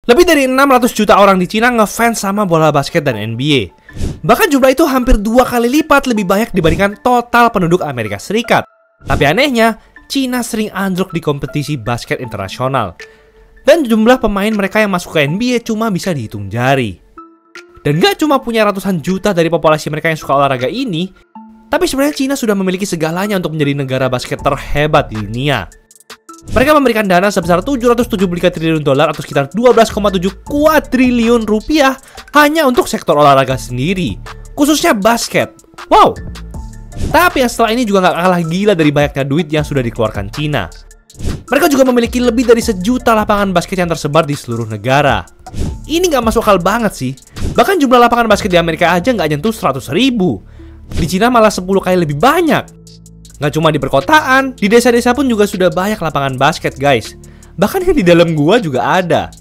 Lebih dari 600 juta orang di Cina ngefans sama bola basket dan NBA. Bahkan jumlah itu hampir 2 kali lipat lebih banyak dibandingkan total penduduk Amerika Serikat. Tapi anehnya, Cina sering anjlok di kompetisi basket internasional. Dan jumlah pemain mereka yang masuk ke NBA cuma bisa dihitung jari. Dan gak cuma punya ratusan juta dari populasi mereka yang suka olahraga ini, tapi sebenarnya Cina sudah memiliki segalanya untuk menjadi negara basket terhebat di dunia. Mereka memberikan dana sebesar 773 triliun dolar atau sekitar 12,7 kuadriliun rupiah hanya untuk sektor olahraga sendiri, khususnya basket. Wow! Tapi yang setelah ini juga gak kalah gila dari banyaknya duit yang sudah dikeluarkan Cina. Mereka juga memiliki lebih dari 1 juta lapangan basket yang tersebar di seluruh negara. Ini gak masuk akal banget sih. Bahkan jumlah lapangan basket di Amerika aja gak nyentuh 100.000. Di Cina malah 10 kali lebih banyak. Nggak cuma di perkotaan, di desa-desa pun juga sudah banyak lapangan basket, guys. Bahkan yang di dalam gua juga ada.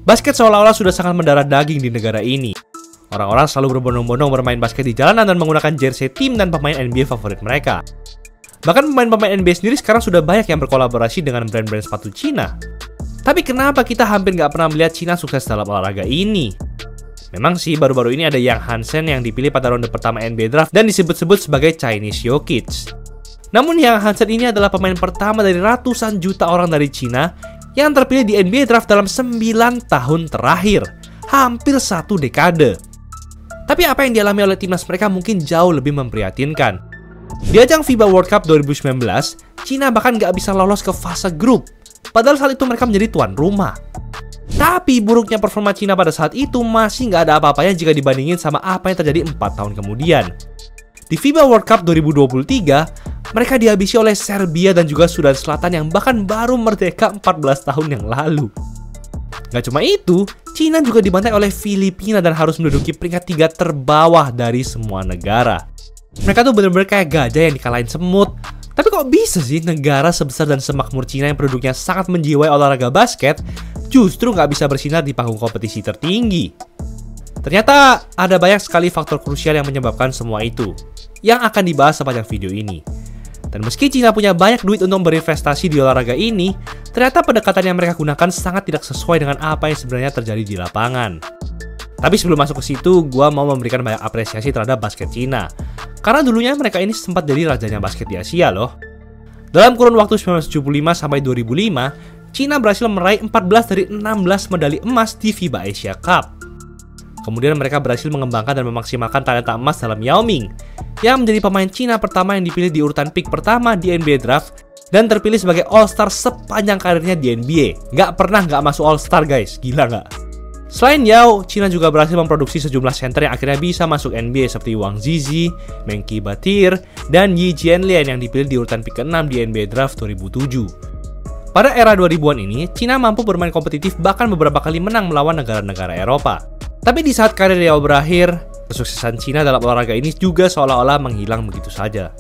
Basket seolah-olah sudah sangat mendarah daging di negara ini. Orang-orang selalu berbondong-bondong bermain basket di jalanan dan menggunakan jersey tim dan pemain NBA favorit mereka. Bahkan pemain-pemain NBA sendiri sekarang sudah banyak yang berkolaborasi dengan brand-brand sepatu Cina. Tapi kenapa kita hampir nggak pernah melihat Cina sukses dalam olahraga ini? Memang sih baru-baru ini ada Yang Hansen yang dipilih pada ronde pertama NBA Draft dan disebut-sebut sebagai Chinese Jokic. Namun Yang Hansen ini adalah pemain pertama dari ratusan juta orang dari Cina yang terpilih di NBA Draft dalam 9 tahun terakhir, hampir 1 dekade. Tapi apa yang dialami oleh timnas mereka mungkin jauh lebih memprihatinkan. Di ajang FIBA World Cup 2019, Cina bahkan gak bisa lolos ke fase grup, padahal saat itu mereka menjadi tuan rumah. Tapi buruknya performa Cina pada saat itu masih gak ada apa-apanya jika dibandingin sama apa yang terjadi 4 tahun kemudian. Di FIBA World Cup 2023, mereka dihabisi oleh Serbia dan juga Sudan Selatan yang bahkan baru merdeka 14 tahun yang lalu. Gak cuma itu, Cina juga dibantai oleh Filipina dan harus menduduki peringkat 3 terbawah dari semua negara. Mereka tuh bener-bener kayak gajah yang dikalahin semut. Tapi kok bisa sih negara sebesar dan semakmur Cina yang penduduknya sangat menjiwai olahraga basket justru gak bisa bersinar di panggung kompetisi tertinggi? Ternyata ada banyak sekali faktor krusial yang menyebabkan semua itu, yang akan dibahas sepanjang video ini. Dan meski Cina punya banyak duit untuk berinvestasi di olahraga ini, ternyata pendekatan yang mereka gunakan sangat tidak sesuai dengan apa yang sebenarnya terjadi di lapangan. Tapi sebelum masuk ke situ, gua mau memberikan banyak apresiasi terhadap basket Cina. Karena dulunya mereka ini sempat jadi rajanya basket di Asia loh. Dalam kurun waktu 1975 sampai 2005, Cina berhasil meraih 14 dari 16 medali emas di FIBA Asia Cup. Kemudian mereka berhasil mengembangkan dan memaksimalkan talenta emas dalam Yao Ming, yang menjadi pemain Cina pertama yang dipilih di urutan pick pertama di NBA Draft dan terpilih sebagai All-Star sepanjang karirnya di NBA. Nggak pernah nggak masuk All-Star, guys. Gila nggak? Selain Yao, Cina juga berhasil memproduksi sejumlah center yang akhirnya bisa masuk NBA seperti Wang Zizi, Meng Batir, dan Yi Jianlian yang dipilih di urutan pick ke-6 di NBA Draft 2007. Pada era 2000-an ini, Cina mampu bermain kompetitif bahkan beberapa kali menang melawan negara-negara Eropa. Tapi di saat karir Yao berakhir, kesuksesan Cina dalam olahraga ini juga seolah-olah menghilang begitu saja.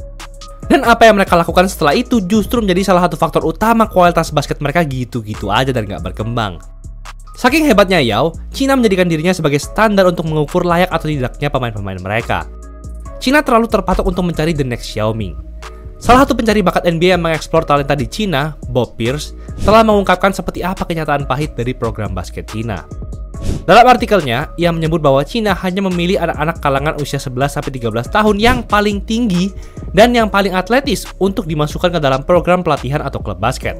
Dan apa yang mereka lakukan setelah itu justru menjadi salah satu faktor utama kualitas basket mereka gitu-gitu aja dan gak berkembang. Saking hebatnya Yao, Cina menjadikan dirinya sebagai standar untuk mengukur layak atau tidaknya pemain-pemain mereka. Cina terlalu terpatok untuk mencari the next Yao Ming. Salah satu pencari bakat NBA yang mengeksplor talenta di Cina, Bob Pierce, telah mengungkapkan seperti apa kenyataan pahit dari program basket Cina. Dalam artikelnya, ia menyebut bahwa Cina hanya memilih anak-anak kalangan usia 11-13 tahun yang paling tinggi dan yang paling atletis untuk dimasukkan ke dalam program pelatihan atau klub basket.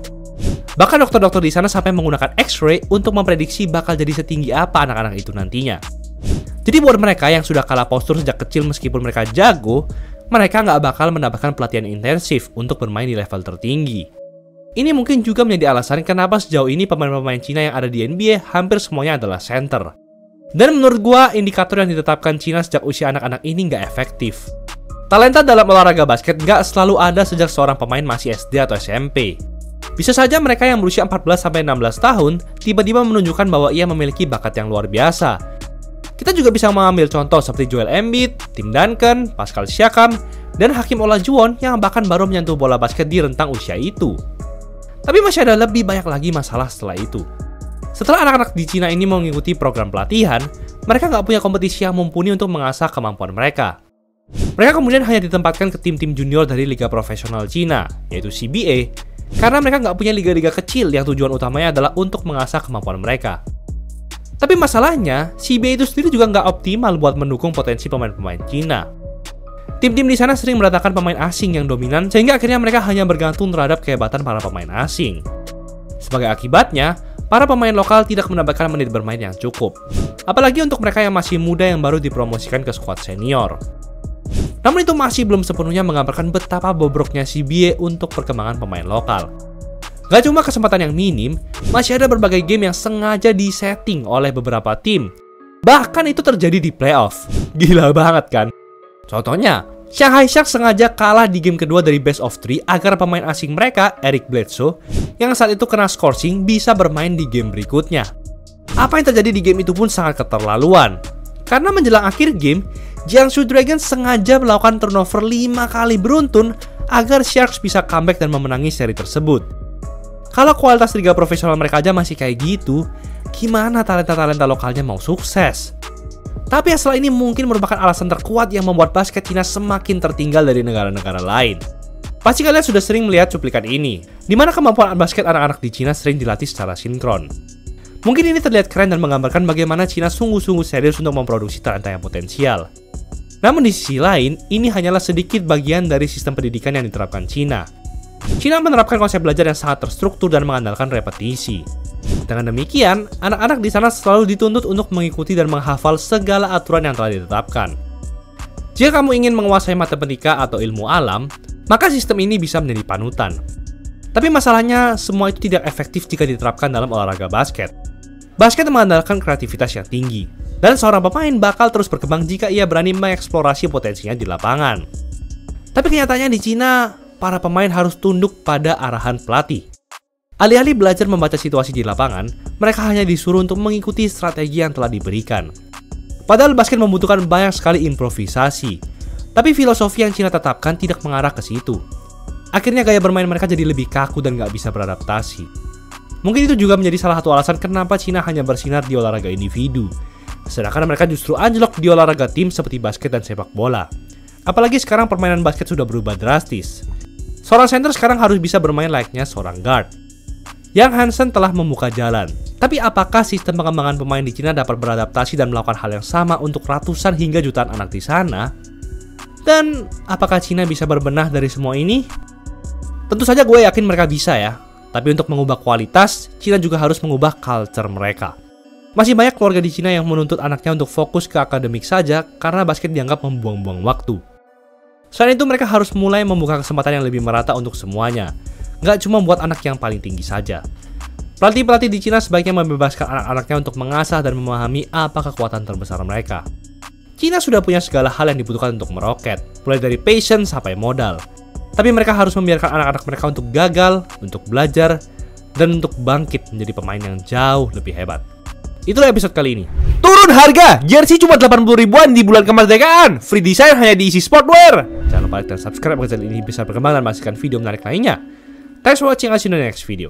Bahkan dokter-dokter di sana sampai menggunakan X-ray untuk memprediksi bakal jadi setinggi apa anak-anak itu nantinya. Jadi buat mereka yang sudah kalah postur sejak kecil meskipun mereka jago, mereka nggak bakal mendapatkan pelatihan intensif untuk bermain di level tertinggi. Ini mungkin juga menjadi alasan kenapa sejauh ini pemain-pemain Cina yang ada di NBA hampir semuanya adalah center. Dan menurut gua, indikator yang ditetapkan Cina sejak usia anak-anak ini nggak efektif. Talenta dalam olahraga basket nggak selalu ada sejak seorang pemain masih SD atau SMP. Bisa saja mereka yang berusia 14-16 tahun tiba-tiba menunjukkan bahwa ia memiliki bakat yang luar biasa. Kita juga bisa mengambil contoh seperti Joel Embiid, Tim Duncan, Pascal Siakam, dan Hakeem Olajuwon yang bahkan baru menyentuh bola basket di rentang usia itu. Tapi masih ada lebih banyak lagi masalah setelah itu. Setelah anak-anak di Cina ini mengikuti program pelatihan, mereka nggak punya kompetisi yang mumpuni untuk mengasah kemampuan mereka. Mereka kemudian hanya ditempatkan ke tim-tim junior dari Liga Profesional Cina, yaitu CBA, karena mereka nggak punya liga-liga kecil yang tujuan utamanya adalah untuk mengasah kemampuan mereka. Tapi masalahnya, CBA itu sendiri juga nggak optimal buat mendukung potensi pemain-pemain Cina. Tim-tim di sana sering mendatangkan pemain asing yang dominan, sehingga akhirnya mereka hanya bergantung terhadap kehebatan para pemain asing. Sebagai akibatnya, para pemain lokal tidak mendapatkan menit bermain yang cukup. Apalagi untuk mereka yang masih muda yang baru dipromosikan ke skuad senior. Namun itu masih belum sepenuhnya menggambarkan betapa bobroknya CBA untuk perkembangan pemain lokal. Gak cuma kesempatan yang minim, masih ada berbagai game yang sengaja disetting oleh beberapa tim. Bahkan itu terjadi di playoff. Gila banget kan? Contohnya, Shanghai Sharks sengaja kalah di game kedua dari Best of 3 agar pemain asing mereka, Eric Bledsoe, yang saat itu kena scoring bisa bermain di game berikutnya. Apa yang terjadi di game itu pun sangat keterlaluan. Karena menjelang akhir game, Jiangsu Dragons sengaja melakukan turnover 5 kali beruntun agar Sharks bisa comeback dan memenangi seri tersebut. Kalau kualitas liga profesional mereka aja masih kayak gitu, gimana talenta-talenta lokalnya mau sukses? Tapi setelah ini mungkin merupakan alasan terkuat yang membuat basket Cina semakin tertinggal dari negara-negara lain. Pasti kalian sudah sering melihat cuplikan ini, di mana kemampuan basket anak-anak di Cina sering dilatih secara sinkron. Mungkin ini terlihat keren dan menggambarkan bagaimana Cina sungguh-sungguh serius untuk memproduksi talenta yang potensial. Namun di sisi lain, ini hanyalah sedikit bagian dari sistem pendidikan yang diterapkan Cina. Cina menerapkan konsep belajar yang sangat terstruktur dan mengandalkan repetisi. Dengan demikian, anak-anak di sana selalu dituntut untuk mengikuti dan menghafal segala aturan yang telah ditetapkan. Jika kamu ingin menguasai matematika atau ilmu alam, maka sistem ini bisa menjadi panutan. Tapi masalahnya, semua itu tidak efektif jika diterapkan dalam olahraga basket. Basket mengandalkan kreativitas yang tinggi, dan seorang pemain bakal terus berkembang jika ia berani mengeksplorasi potensinya di lapangan. Tapi kenyataannya di Cina, para pemain harus tunduk pada arahan pelatih. Alih-alih belajar membaca situasi di lapangan, mereka hanya disuruh untuk mengikuti strategi yang telah diberikan. Padahal basket membutuhkan banyak sekali improvisasi, tapi filosofi yang Cina tetapkan tidak mengarah ke situ. Akhirnya gaya bermain mereka jadi lebih kaku dan gak bisa beradaptasi. Mungkin itu juga menjadi salah satu alasan kenapa Cina hanya bersinar di olahraga individu, sedangkan mereka justru anjlok di olahraga tim seperti basket dan sepak bola. Apalagi sekarang permainan basket sudah berubah drastis. Seorang center sekarang harus bisa bermain layaknya seorang guard. Yang Hansen telah membuka jalan. Tapi apakah sistem pengembangan pemain di Cina dapat beradaptasi dan melakukan hal yang sama untuk ratusan hingga jutaan anak di sana? Dan apakah Cina bisa berbenah dari semua ini? Tentu saja gue yakin mereka bisa ya. Tapi untuk mengubah kualitas, Cina juga harus mengubah culture mereka. Masih banyak keluarga di Cina yang menuntut anaknya untuk fokus ke akademik saja karena basket dianggap membuang-buang waktu. Selain itu mereka harus mulai membuka kesempatan yang lebih merata untuk semuanya. Nggak cuma buat anak yang paling tinggi saja. Pelatih-pelatih di Cina sebaiknya membebaskan anak-anaknya untuk mengasah dan memahami apa kekuatan terbesar mereka. Cina sudah punya segala hal yang dibutuhkan untuk meroket, mulai dari passion sampai modal. Tapi mereka harus membiarkan anak-anak mereka untuk gagal, untuk belajar, dan untuk bangkit menjadi pemain yang jauh lebih hebat. Itulah episode kali ini. Turun harga! Jersey cuma 80 ribuan di bulan kemerdekaan! Free design hanya di Easy Sportwear! Jangan lupa like dan subscribe agar channel ini bisa berkembang dan menghasilkan video menarik lainnya. Thanks for watching, I'll see you in the next video.